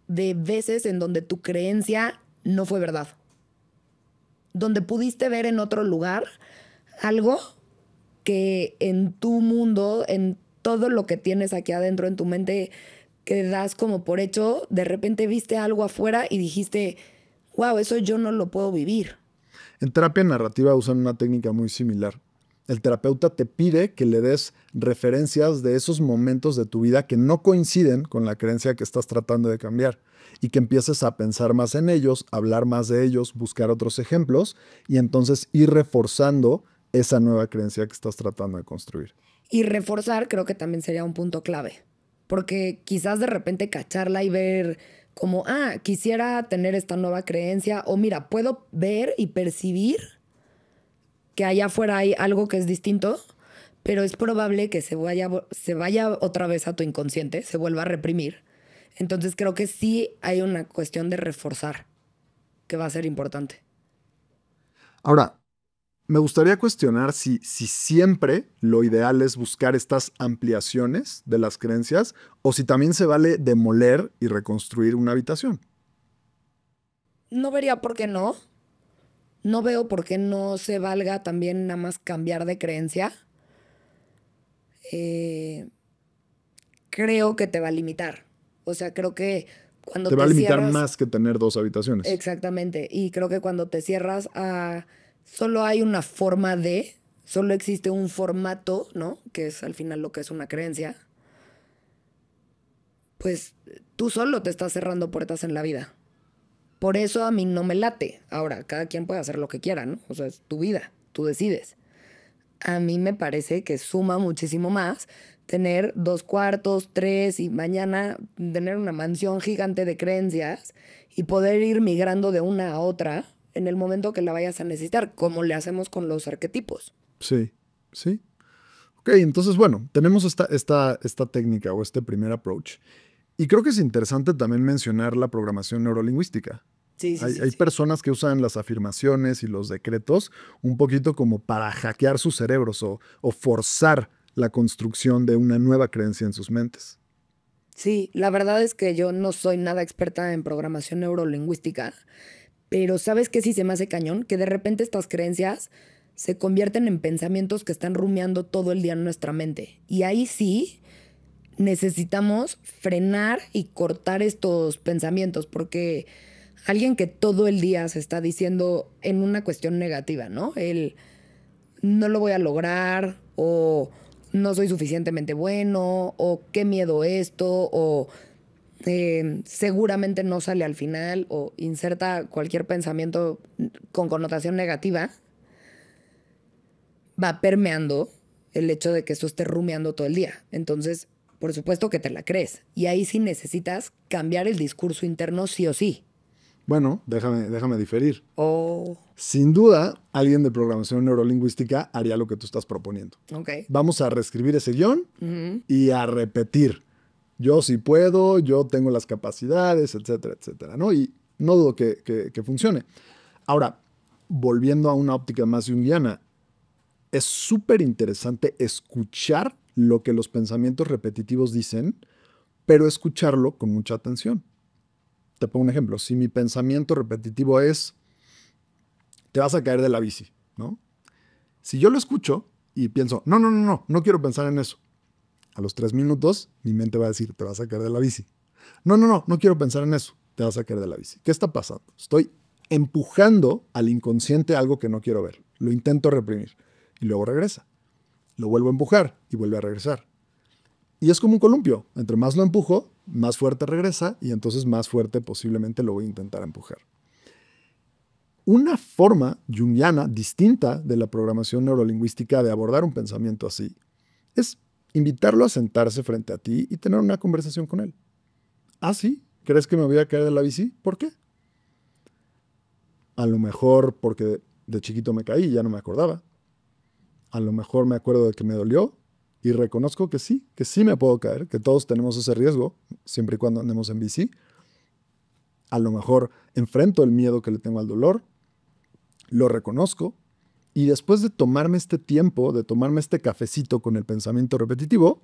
de veces en donde tu creencia no fue verdad. Donde pudiste ver en otro lugar algo que en tu mundo, en todo lo que tienes aquí adentro en tu mente, que das como por hecho, de repente viste algo afuera y dijiste, wow, eso yo no lo puedo vivir. En terapia narrativa usan una técnica muy similar. El terapeuta te pide que le des referencias de esos momentos de tu vida que no coinciden con la creencia que estás tratando de cambiar y que empieces a pensar más en ellos, hablar más de ellos, buscar otros ejemplos y entonces ir reforzando esa nueva creencia que estás tratando de construir. Y reforzar creo que también sería un punto clave, porque quizás de repente cacharla y ver como, quisiera tener esta nueva creencia, o mira, puedo ver y percibir que allá afuera hay algo que es distinto, pero es probable que se vaya otra vez a tu inconsciente, se vuelva a reprimir. Entonces creo que sí hay una cuestión de reforzar que va a ser importante. Ahora, me gustaría cuestionar si siempre lo ideal es buscar estas ampliaciones de las creencias o si también se vale demoler y reconstruir una habitación. No vería por qué no. No veo por qué no se valga también nada más cambiar de creencia. Eh, Creo que te va a limitar. O sea, creo que cuando Te va a te limitar cierras, más que tener dos habitaciones. exactamente, y creo que cuando te cierras a solo hay una forma de, solo existe un formato, ¿no? Que es al final lo que es una creencia, pues tú solo te estás cerrando puertas en la vida. Por eso a mí no me late. Ahora, cada quien puede hacer lo que quiera, ¿no? O sea, es tu vida, tú decides. A mí me parece que suma muchísimo más tener 2 cuartos, 3 y mañana tener una mansión gigante de creencias y poder ir migrando de una a otra en el momento que la vayas a necesitar, como le hacemos con los arquetipos. Sí, sí. Ok, entonces, bueno, tenemos esta técnica o este primer approach. Y creo que es interesante también mencionar la programación neurolingüística. Sí, sí, sí, Hay sí. personas que usan las afirmaciones y los decretos un poquito como para hackear sus cerebros o forzar la construcción de una nueva creencia en sus mentes. Sí, la verdad es que yo no soy nada experta en programación neurolingüística, pero ¿sabes qué sí se me hace cañón? Que de repente estas creencias se convierten en pensamientos que están rumiando todo el día en nuestra mente. Y ahí sí necesitamos frenar y cortar estos pensamientos, porque alguien que todo el día se está diciendo en una cuestión negativa, ¿no? El no lo voy a lograr, o no soy suficientemente bueno, o qué miedo esto, o seguramente no sale al final, o inserta cualquier pensamiento con connotación negativa, va permeando el hecho de que eso esté rumiando todo el día. Entonces, por supuesto que te la crees. Y ahí sí necesitas cambiar el discurso interno sí o sí. Bueno, déjame diferir. Oh, Sin duda, alguien de programación neurolingüística haría lo que tú estás proponiendo. ok. Vamos a reescribir ese guión y a repetir. Yo sí puedo, yo tengo las capacidades, etcétera, etcétera, ¿no? Y no dudo que funcione. Ahora, volviendo a una óptica más junguiana, es súper interesante escuchar lo que los pensamientos repetitivos dicen, pero escucharlo con mucha atención. Te pongo un ejemplo. Si mi pensamiento repetitivo es, te vas a caer de la bici, ¿no? Si yo lo escucho y pienso, no quiero pensar en eso. A los 3 minutos, mi mente va a decir, te vas a caer de la bici. No quiero pensar en eso. Te vas a caer de la bici. ¿Qué está pasando? Estoy empujando al inconsciente algo que no quiero ver. Lo intento reprimir y luego regresa. Lo vuelvo a empujar y vuelve a regresar. Y es como un columpio. Entre más lo empujo, más fuerte regresa y entonces más fuerte posiblemente lo voy a intentar empujar. Una forma junguiana distinta de la programación neurolingüística de abordar un pensamiento así es invitarlo a sentarse frente a ti y tener una conversación con él. ¿Ah, sí? ¿Crees que me voy a caer de la bici? ¿Por qué? A lo mejor porque de chiquito me caí y ya no me acordaba. A lo mejor me acuerdo de que me dolió y reconozco que sí me puedo caer, que todos tenemos ese riesgo, siempre y cuando andemos en bici. A lo mejor enfrento el miedo que le tengo al dolor, lo reconozco, y después de tomarme este tiempo, de tomarme este cafecito con el pensamiento repetitivo,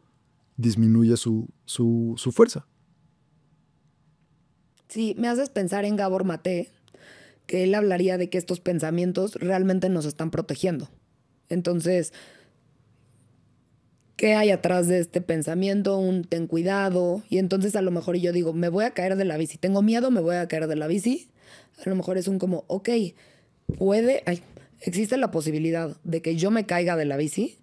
disminuye su fuerza. Sí, me haces pensar en Gabor Maté, que él hablaría de que estos pensamientos realmente nos están protegiendo. Entonces, ¿qué hay atrás de este pensamiento? Un ten cuidado. Y entonces a lo mejor yo digo, me voy a caer de la bici. Tengo miedo, me voy a caer de la bici. A lo mejor es un como, ok, existe la posibilidad de que yo me caiga de la bici,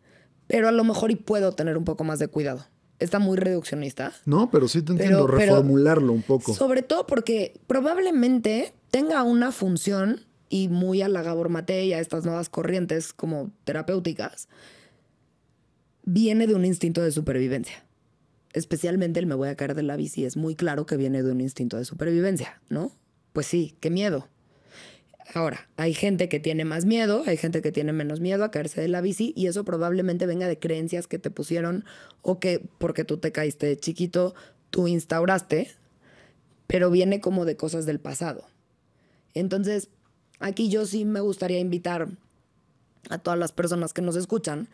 pero a lo mejor y puedo tener un poco más de cuidado. Está muy reduccionista. No, pero sí te entiendo, reformularlo un poco. Sobre todo porque probablemente tenga una función, y muy a la Gabor Maté y a estas nuevas corrientes como terapéuticas, viene de un instinto de supervivencia. Especialmente el me voy a caer de la bici es muy claro que viene de un instinto de supervivencia, ¿no? Pues sí, qué miedo. Ahora, hay gente que tiene más miedo, hay gente que tiene menos miedo a caerse de la bici y eso probablemente venga de creencias que te pusieron o que porque tú te caíste de chiquito, tú instauraste, pero viene como de cosas del pasado. Entonces, aquí yo sí me gustaría invitar a todas las personas que nos escuchan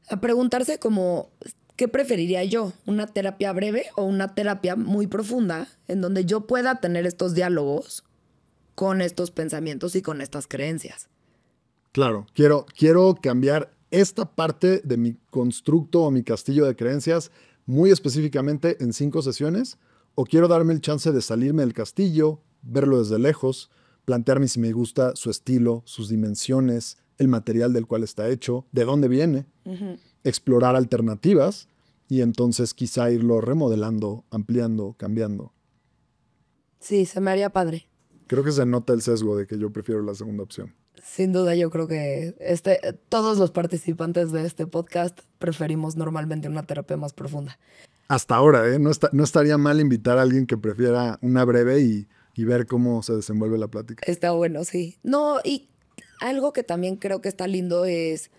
a preguntarse como, ¿qué preferiría yo? ¿Una terapia breve o una terapia muy profunda en donde yo pueda tener estos diálogos con estos pensamientos y con estas creencias? Claro, quiero cambiar esta parte de mi constructo o mi castillo de creencias muy específicamente en 5 sesiones, o quiero darme el chance de salirme del castillo, verlo desde lejos, plantearme si me gusta su estilo, sus dimensiones, el material del cual está hecho, de dónde viene, explorar alternativas y entonces quizá irlo remodelando, ampliando, cambiando. Sí, se me haría padre. Creo que se nota el sesgo de que yo prefiero la segunda opción. Sin duda, yo creo que todos los participantes de este podcast preferimos normalmente una terapia más profunda. Hasta ahora, ¿eh? No estaría mal invitar a alguien que prefiera una breve y ver cómo se desenvuelve la plática. Está bueno, sí. No, y algo que también creo que está lindo es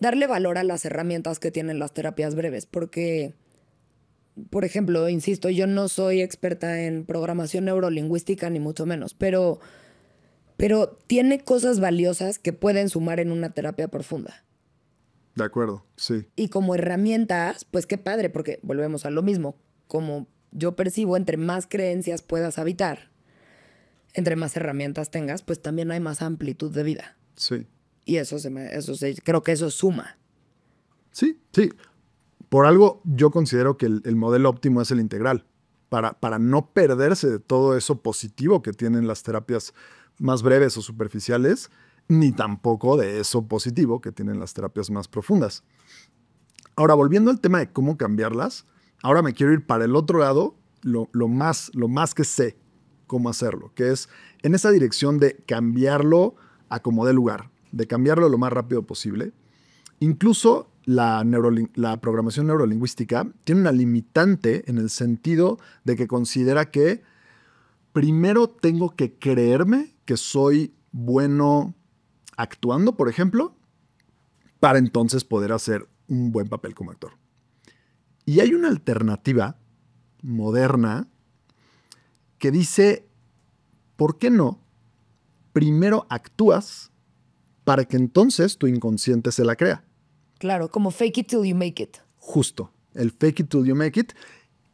darle valor a las herramientas que tienen las terapias breves, porque, por ejemplo, insisto, yo no soy experta en programación neurolingüística, ni mucho menos, pero tiene cosas valiosas que pueden sumar en una terapia profunda. De acuerdo, sí. Y como herramientas, pues qué padre, porque volvemos a lo mismo. Como yo percibo, entre más creencias puedas habitar, entre más herramientas tengas, pues también hay más amplitud de vida. Sí. Y creo que eso suma. Sí. Por algo yo considero que el modelo óptimo es el integral, para no perderse de todo eso positivo que tienen las terapias más breves o superficiales, ni tampoco de eso positivo que tienen las terapias más profundas. Ahora, volviendo al tema de cómo cambiarlas, ahora me quiero ir para el otro lado, lo más que sé cómo hacerlo, que es en esa dirección de cambiarlo a como dé lugar, de cambiarlo lo más rápido posible. Incluso la programación neurolingüística tiene una limitante en el sentido de que considera que primero tengo que creerme que soy bueno actuando, por ejemplo, para entonces poder hacer un buen papel como actor. Y hay una alternativa moderna que dice, ¿por qué no? Primero actúas para que entonces tu inconsciente se la crea. Claro, como fake it till you make it. Justo, el fake it till you make it,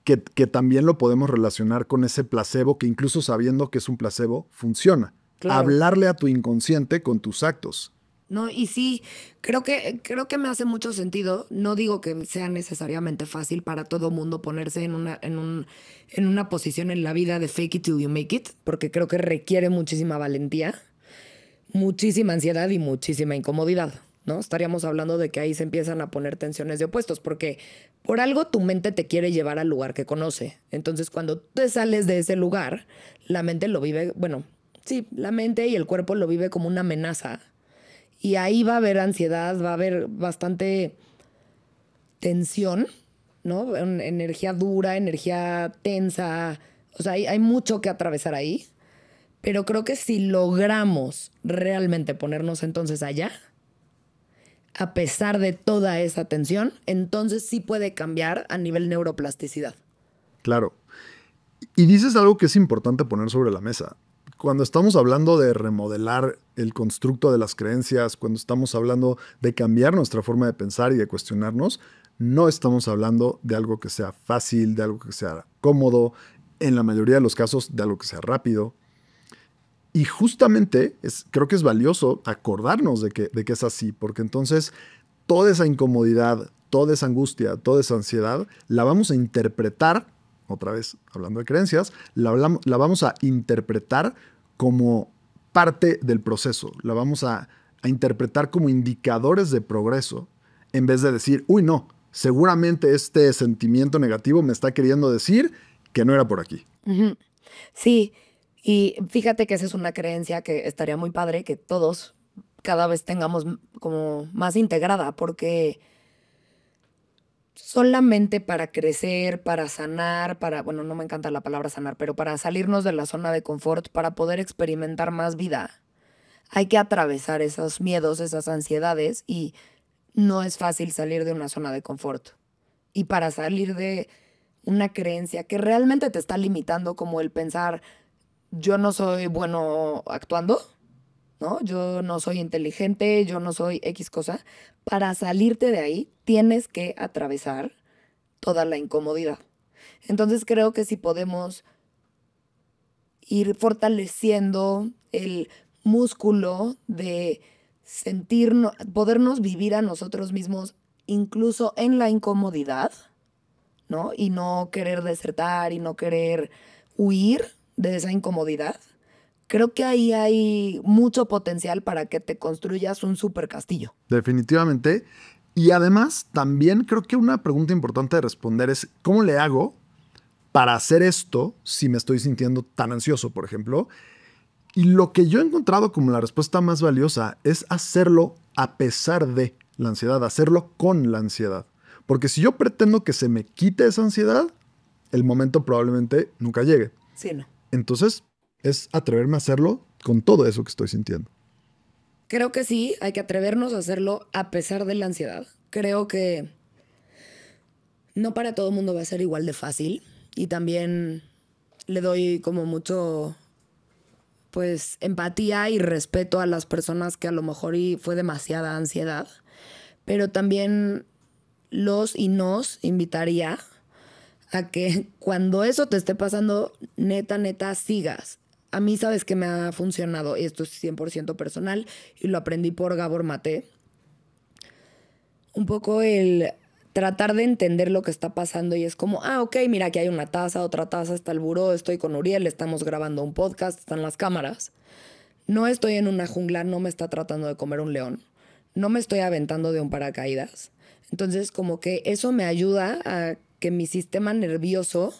que también lo podemos relacionar con ese placebo, que incluso sabiendo que es un placebo, funciona. Claro. Hablarle a tu inconsciente con tus actos. No, y sí, creo que me hace mucho sentido. No digo que sea necesariamente fácil para todo mundo ponerse en una posición en la vida de fake it till you make it, porque creo que requiere muchísima valentía, muchísima ansiedad y muchísima incomodidad, ¿no? Estaríamos hablando de que ahí se empiezan a poner tensiones de opuestos, porque por algo tu mente te quiere llevar al lugar que conoce. Entonces, cuando te sales de ese lugar, la mente lo vive, bueno, sí, la mente y el cuerpo lo vive como una amenaza. Y ahí va a haber ansiedad, va a haber bastante tensión, ¿no? Energía dura, energía tensa. O sea, hay mucho que atravesar ahí. Pero creo que si logramos realmente ponernos entonces allá, a pesar de toda esa tensión, entonces sí puede cambiar a nivel neuroplasticidad. Claro. Y dices algo que es importante poner sobre la mesa. Cuando estamos hablando de remodelar el constructo de las creencias, cuando estamos hablando de cambiar nuestra forma de pensar y de cuestionarnos, no estamos hablando de algo que sea fácil, de algo que sea cómodo, en la mayoría de los casos de algo que sea rápido. Y justamente creo que es valioso acordarnos de que es así, porque entonces toda esa incomodidad, toda esa angustia, toda esa ansiedad, la vamos a interpretar, otra vez hablando de creencias, la vamos a interpretar como parte del proceso, la vamos a interpretar como indicadores de progreso, en vez de decir, uy, no, seguramente este sentimiento negativo me está queriendo decir que no era por aquí. Sí, y fíjate que esa es una creencia que estaría muy padre que todos cada vez tengamos como más integrada, porque solamente para crecer, para sanar, bueno, no me encanta la palabra sanar, pero para salirnos de la zona de confort, para poder experimentar más vida, hay que atravesar esos miedos, esas ansiedades, y no es fácil salir de una zona de confort. Y para salir de una creencia que realmente te está limitando, como el pensar, yo no soy bueno actuando, ¿no? Yo no soy inteligente, yo no soy X cosa. Para salirte de ahí, tienes que atravesar toda la incomodidad. Entonces creo que si podemos ir fortaleciendo el músculo de sentirnos, podernos vivir a nosotros mismos incluso en la incomodidad, ¿no? Y no querer desertar y no querer huir de esa incomodidad. Creo que ahí hay mucho potencial para que te construyas un super castillo. Definitivamente. Y además, también creo que una pregunta importante de responder es, ¿cómo le hago para hacer esto si me estoy sintiendo tan ansioso, por ejemplo? Y lo que yo he encontrado como la respuesta más valiosa es hacerlo a pesar de la ansiedad, hacerlo con la ansiedad. Porque si yo pretendo que se me quite esa ansiedad, el momento probablemente nunca llegue. Sí, no. Entonces, es atreverme a hacerlo con todo eso que estoy sintiendo. Creo que sí, hay que atrevernos a hacerlo a pesar de la ansiedad. Creo que no para todo el mundo va a ser igual de fácil y también le doy como mucho, pues, empatía y respeto a las personas que a lo mejor y fue demasiada ansiedad, pero también los y nos invitaría a que cuando eso te esté pasando, neta, neta, sigas. A mí, sabes que me ha funcionado, y esto es 100% personal, y lo aprendí por Gabor Maté, un poco el tratar de entender lo que está pasando y es como, ok, mira, aquí hay una taza, otra taza, está el buró, estoy con Uriel, estamos grabando un podcast, están las cámaras. No estoy en una jungla, no me está tratando de comer un león, no me estoy aventando de un paracaídas. Entonces, como que eso me ayuda a que mi sistema nervioso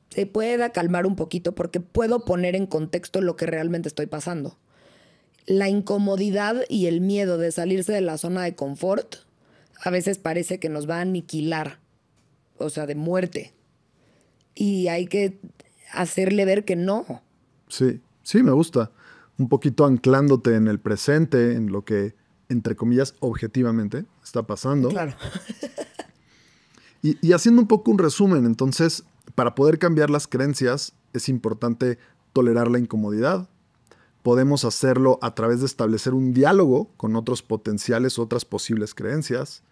se pueda calmar un poquito porque puedo poner en contexto lo que realmente estoy pasando. La incomodidad y el miedo de salirse de la zona de confort a veces parece que nos va a aniquilar, o sea, de muerte. Y hay que hacerle ver que no. Sí, sí, me gusta. Un poquito anclándote en el presente, en lo que, entre comillas, objetivamente está pasando. Claro. Y haciendo un poco un resumen, entonces, para poder cambiar las creencias es importante tolerar la incomodidad. Podemos hacerlo a través de establecer un diálogo con otros potenciales, otras posibles creencias.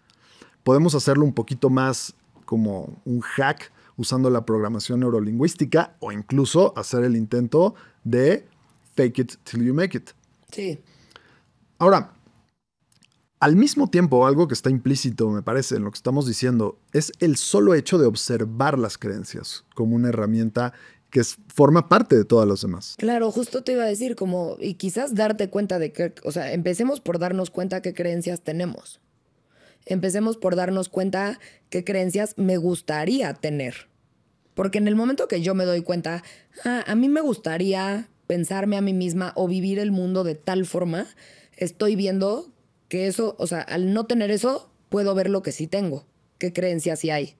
Podemos hacerlo un poquito más como un hack usando la programación neurolingüística o incluso hacer el intento de fake it till you make it. Sí. Ahora, al mismo tiempo, algo que está implícito, me parece, en lo que estamos diciendo, es el solo hecho de observar las creencias como una herramienta que forma parte de todas las demás. Claro, justo te iba a decir, como, y quizás darte cuenta de que, o sea, empecemos por darnos cuenta qué creencias tenemos. Empecemos por darnos cuenta qué creencias me gustaría tener. Porque en el momento que yo me doy cuenta, a mí me gustaría pensarme a mí misma o vivir el mundo de tal forma, estoy viendo que eso, o sea, al no tener eso, puedo ver lo que sí tengo, qué creencias sí hay.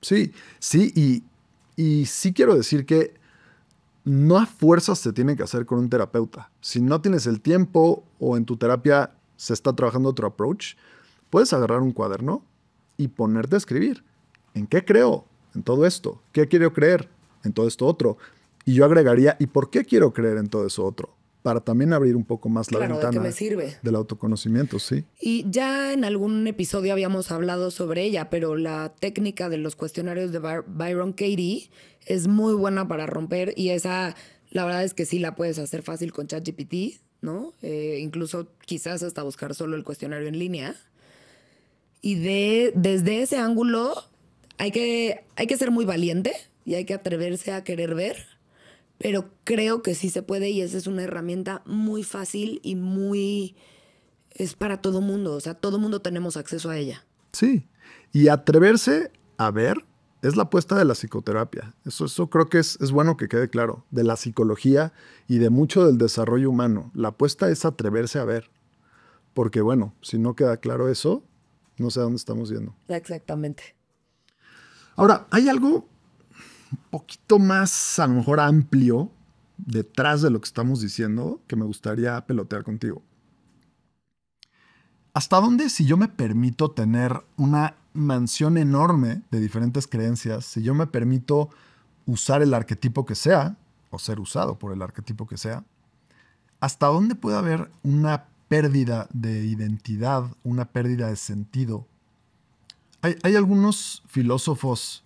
Sí, sí, y sí quiero decir que no a fuerzas se tiene que hacer con un terapeuta. Si no tienes el tiempo o en tu terapia se está trabajando otro approach, puedes agarrar un cuaderno y ponerte a escribir. ¿En qué creo? En todo esto. ¿Qué quiero creer? En todo esto otro. Y yo agregaría, ¿y por qué quiero creer en todo eso otro? Para también abrir un poco más la Claro, ¿de qué ventana me sirve? del autoconocimiento, sí. Y ya en algún episodio habíamos hablado sobre ella, pero la técnica de los cuestionarios de Byron Katie es muy buena para romper y esa, la verdad es que sí la puedes hacer fácil con ChatGPT, ¿no? Incluso quizás hasta buscar solo el cuestionario en línea. Y desde ese ángulo hay que ser muy valiente y hay que atreverse a querer ver, pero creo que sí se puede y esa es una herramienta muy fácil y es para todo mundo, o sea, todo mundo tenemos acceso a ella. Sí, y atreverse a ver es la apuesta de la psicoterapia. Eso creo que es bueno que quede claro, de la psicología y de mucho del desarrollo humano. La apuesta es atreverse a ver, porque bueno, si no queda claro eso, no sé a dónde estamos yendo. Exactamente. Ahora, hay algo un poquito más, a lo mejor, amplio detrás de lo que estamos diciendo que me gustaría pelotear contigo. ¿Hasta dónde, si yo me permito tener una mansión enorme de diferentes creencias, si yo me permito usar el arquetipo que sea, o ser usado por el arquetipo que sea, hasta dónde puede haber una pérdida de identidad, una pérdida de sentido? Hay algunos filósofos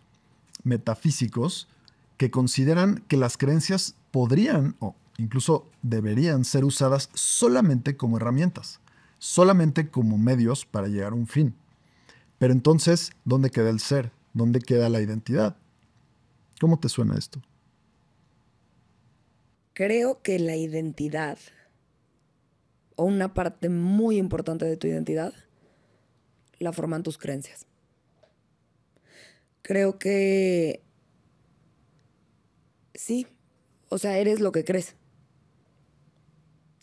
metafísicos que consideran que las creencias podrían o incluso deberían ser usadas solamente como herramientas, solamente como medios para llegar a un fin. Pero entonces, ¿dónde queda el ser? ¿Dónde queda la identidad? ¿Cómo te suena esto? Creo que la identidad, o una parte muy importante de tu identidad, la forman tus creencias. Creo que sí, o sea, eres lo que crees.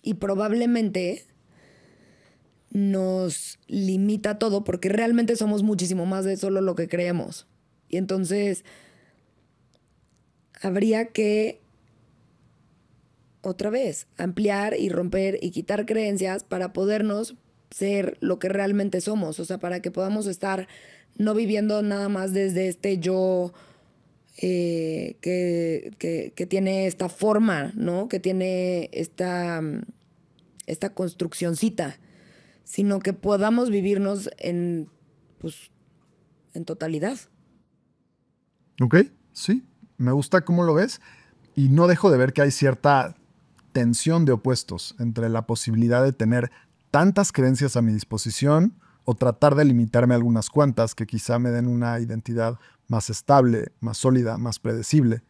Y probablemente nos limita todo porque realmente somos muchísimo más de solo lo que creemos. Y entonces habría que, otra vez, ampliar y romper y quitar creencias para podernos ser lo que realmente somos. O sea, para que podamos estar no viviendo nada más desde este yo que tiene esta forma, ¿no? Que tiene esta construccioncita, sino que podamos vivirnos pues, en totalidad. Ok, sí, me gusta cómo lo ves y no dejo de ver que hay cierta tensión de opuestos entre la posibilidad de tener tantas creencias a mi disposición o tratar de limitarme a algunas cuantas que quizá me den una identidad más estable, más sólida, más predecible.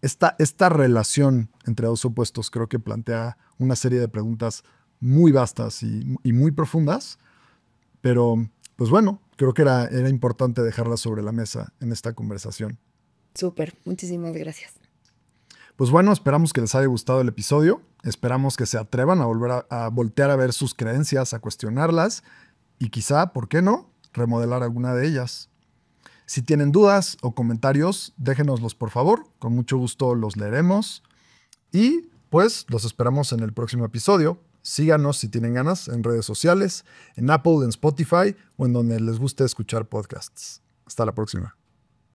Esta relación entre dos opuestos creo que plantea una serie de preguntas muy vastas y muy profundas, pero pues bueno, creo que era importante dejarlas sobre la mesa en esta conversación. Súper, muchísimas gracias. Pues bueno, esperamos que les haya gustado el episodio, esperamos que se atrevan a volver a voltear a ver sus creencias, a cuestionarlas y quizá, ¿por qué no?, remodelar alguna de ellas. Si tienen dudas o comentarios, déjenoslos por favor, con mucho gusto los leeremos y pues los esperamos en el próximo episodio. Síganos si tienen ganas en redes sociales, en Apple, en Spotify o en donde les guste escuchar podcasts. Hasta la próxima.